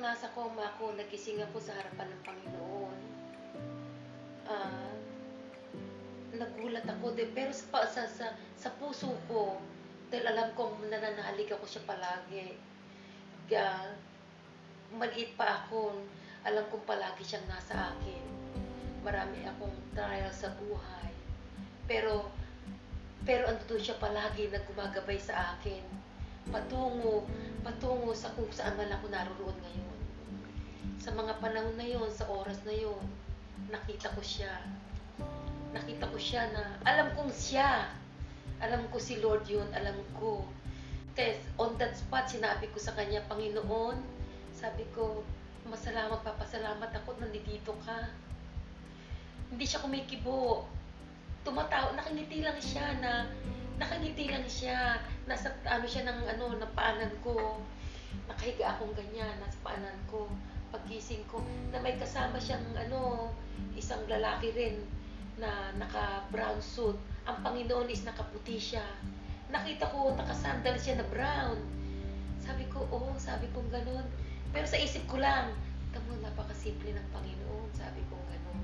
nasa coma ako, nagising ako sa harapan ng Panginoon. Ah, Nagulat ako din, pero sa puso ko, dahil alam kong nananalig ako siya palagi. Kaya, maliit pa ako, alam kong palagi siyang nasa akin. Marami akong trial sa buhay. Pero andun siya palagi na gumagabay sa akin. Patungo sa kung saan man ako naroon ngayon. Sa mga panahon na yon, sa oras na yon, nakita ko siya. Nakita ko siya na, alam kong siya. Alam ko si Lord yun, alam ko. Kaya on that spot, sinabi ko sa kanya, Panginoon, sabi ko, papasalamat ako nandito ka. Hindi siya kumikibo. Nakangiti lang siya, nasa siya ng ng paanan ko. Nakahiga akong ganyan, nasa paanan ko. Paggising ko, na may kasama siyang isang lalaki rin na naka-brown suit. Ang Panginoon is nakaputi siya. Nakita ko, nakasandal siya na brown. Sabi ko ganun. Pero sa isip ko lang, tamo, napakasimple ng Panginoon. Sabi ko ganun.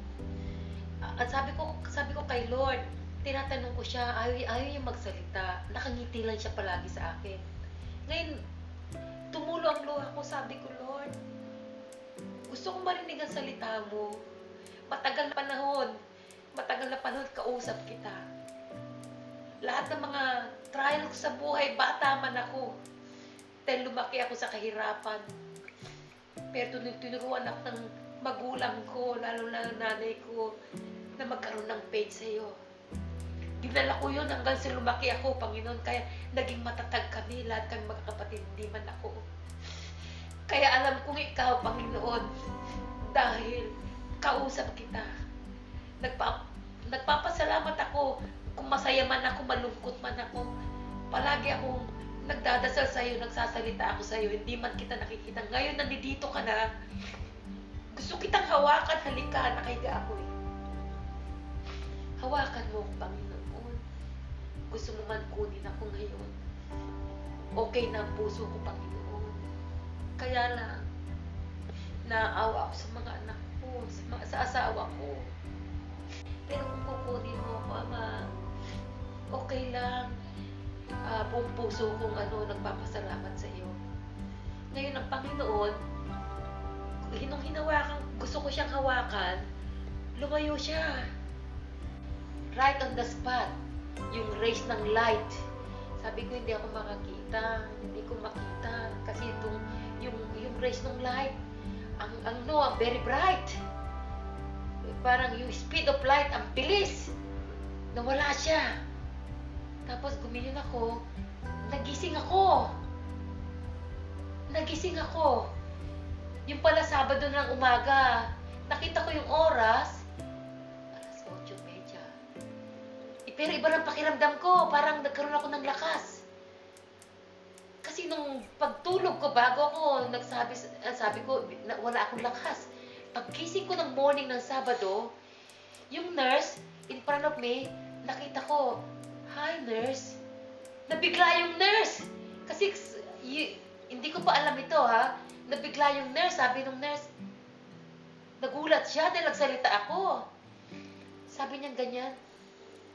At sabi ko kay Lord, tinatanong ko siya, ayaw niya magsalita. Nakangiti lang siya palagi sa akin. Ngayon, tumulo ang luha ko, sabi ko, Lord, gusto kong marinig ang salita mo. Matagal na panahon, kausap kita. Lahat ng mga trial ko sa buhay, bata man ako. Dahil lumaki ako sa kahirapan. Pero tinuruan ako ng magulang ko, lalo na nanay ko, na magkaroon ng faith sa'yo. Dinala ko yun hanggang sa lumaki ako, Panginoon. Kaya naging matatag kami, lahat kami magkakapatid, hindi man ako. Kaya alam kong ikaw, Panginoon, dahil kausap kita. Nagpapasalamat ako kung masaya man ako, malungkot man ako. Palagi akong nagdadasal sa'yo, nagsasalita ako sa'yo, hindi man kita nakikita. Ngayon, nandito ka na. Gusto kitang hawakan, halika, nakahiga ako eh. Hawakan mo, Panginoon. Gusto mo man kunin ako ngayon. Okay na ang puso ko, Panginoon. Kaya lang, naawa ako sa mga anak ko, sa asawa ko. Pero kung kukunin mo ako, Ama, okay lang. Buong puso kong nagpapasalamat sa iyo. Ngayon, ang Panginoon, gusto ko siyang hawakan, lumayo siya. Right on the spot. Yung rays ng light. Sabi ko, hindi ako makakita. Hindi ko makita. Kasi yung rays ng light, ang very bright. Parang yung speed of light, ang bilis. Nawala siya. Tapos gumiling ako. Nagising ako. Yung pala Sabado ng umaga. Nakita ko yung oras. Alas 8:30. Pero iba ng pakiramdam ko. Parang nagkaroon ako ng lakas. Kasi nung pagtulog ko, bago ako sabi ko, wala akong lakas. Pagkising ko ng morning ng Sabado, yung nurse, in front of me, nakita ko, hi nurse. Nabigla yung nurse. Kasi hindi ko pa alam ito ha. Nabigla yung nurse. Sabi ng nurse, nagulat siya dahil nagsalita ako. Sabi niya ganyan.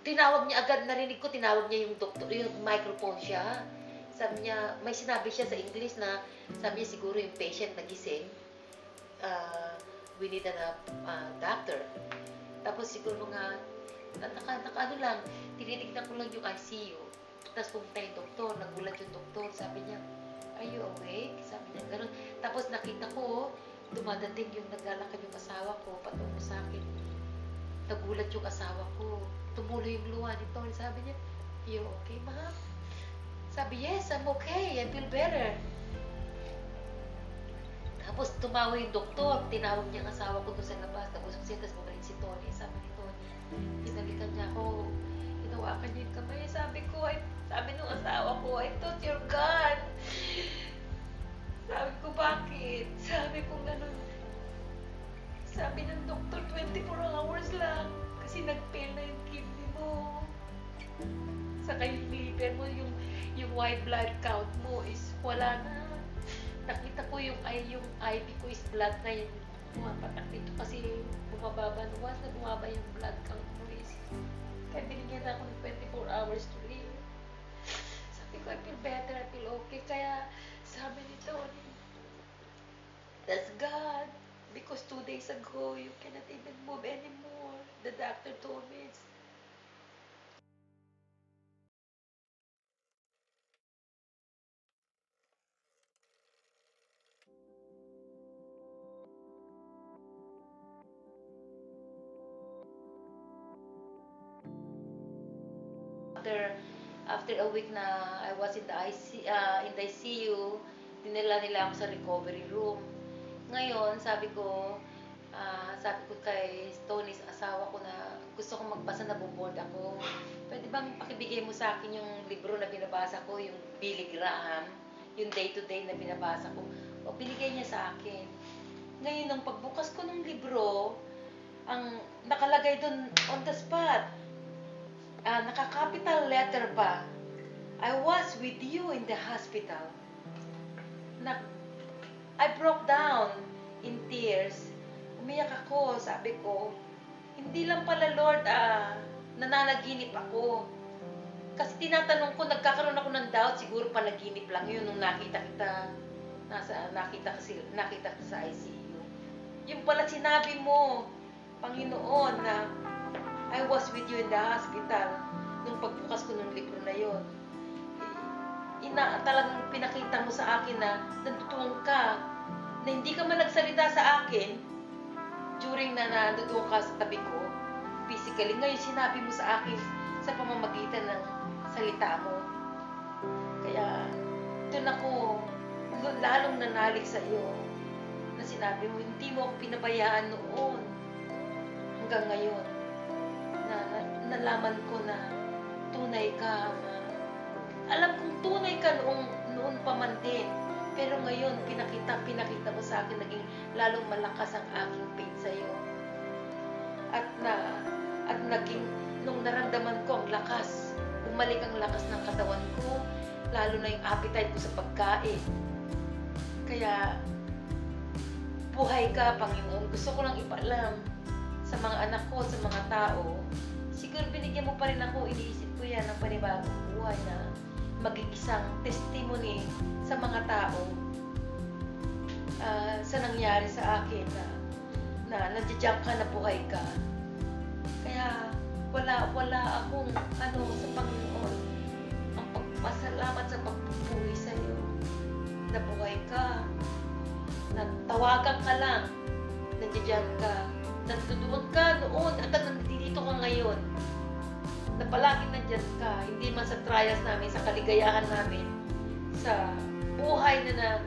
Tinawag niya agad, narinig ko, tinawag niya yung doktor, yung microphone siya. Sabi niya, may sinabi siya sa English na, sabi niya siguro yung patient nagising. We need a doctor. Tapos siguro nga, lang, tinitignan ko lang yung ICU. Tapos pumunta yung doktor, nagulat yung doktor. Sabi niya, are you awake? Sabi niya, gano'n. Tapos nakita ko, dumadating yung naglalakad yung asawa ko, patungo sa akin. Nagulat yung asawa ko. Tumulo yung luha nito. Sabi niya, you okay, ma? Sabi, yes, I'm okay. I feel better. Tapos tumawa yung doktor. Tinawag niya ang asawa ko doon sa labas. Tapos bumalik si Tony. Sabi ni Tony, hinalikan niya ako. Hinawakan niya yung kamay. Sabi nung asawa ko, I thought you're gone. Sabi ko, bakit? Sabi ko, ganun. Sabi ng doktor, 24 hours lang. Kasi nag-fail na yung kidney mo. Saka yung liver mo, yung white blood count mo is wala na. nakita ko yung IV ko is blood na yung pumapatak dito kasi bumababa. Once na bumaba yung blood count mo is, kaya binigyan na ako ng 24 hours to live. Sabi ko, I feel better, I feel okay. Kaya sabi ni Tony, that's God. Because 2 days ago, you cannot even move anymore. The doctor told me it's after a week na I was in the ICU, dinala nila ako sa recovery room. Ngayon, sabi ko kay Tony's asawa ko na gusto kong magbasa, na boboard ako. Pwede bang pakibigay mo sa akin yung libro na binabasa ko, yung Billy Graham, yung day-to-day na binabasa ko. O binigay niya sa akin. Ngayon, nung pagbukas ko ng libro, ang nakalagay dun on the spot, naka-capital letter pa, I was with you in the hospital. I broke down in tears. Umiyak ako, sabi ko, hindi lang pala Lord, nananaginip ako. Kasi tinatanong ko, nagkakaroon ako ng doubt, siguro panaginip lang yun nung nakita kita sa ICU. Yung pala sinabi mo, Panginoon, na I was with you in the hospital nung pagbukas ko ng libro na yon. Talagang pinakita mo sa akin na nandutuong ka, na hindi ka man nagsalita sa akin during na nandutuong ka sa tabi ko physically. Ngayon sinabi mo sa akin sa pamamagitan ng salita mo. Kaya doon ako lalong nanalig sa iyo na sinabi mo, hindi mo ako pinabayaan noon hanggang ngayon. Nalaman ko na tunay ka. Alam kong tunay ka noon pa man din. Pero ngayon, pinakita mo sa akin, naging lalong malakas ang aking faith sa iyo. At naging, nung naramdaman ko ang lakas, bumalik ang lakas ng katawan ko, lalo na yung appetite ko sa pagkain. Kaya, buhay ka, Panginoon. Gusto ko lang ipaalam sa mga anak ko, sa mga tao. Siguro binigyan mo pa rin ako, iniisip ko yan, ng panibagong buhay na maging isang testimony sa mga tao sa nangyari sa akin na nandiyan ka, na buhay ka. Kaya wala akong sa Panginoon ang pagpasalamat sa pagpupuwi sa iyo. Na buhay ka, na tawagan ka lang, nandiyan ka, nandoon ka noon at nandito ka ngayon, na palaging nandyan ka, hindi man sa trials namin, sa kaligayahan namin, sa buhay na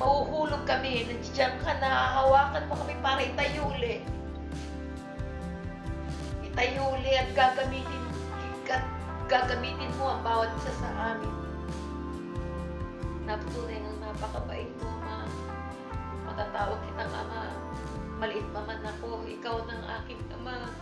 mahuhulog kami, nandiyan ka, nahahawakan mo kami para itayuli at gagamitin mo ang bawat isa sa amin. Napatunay ng napakabait mo, matatawag kitang Ama. Maliit pa man ako, ikaw ng aking Ama.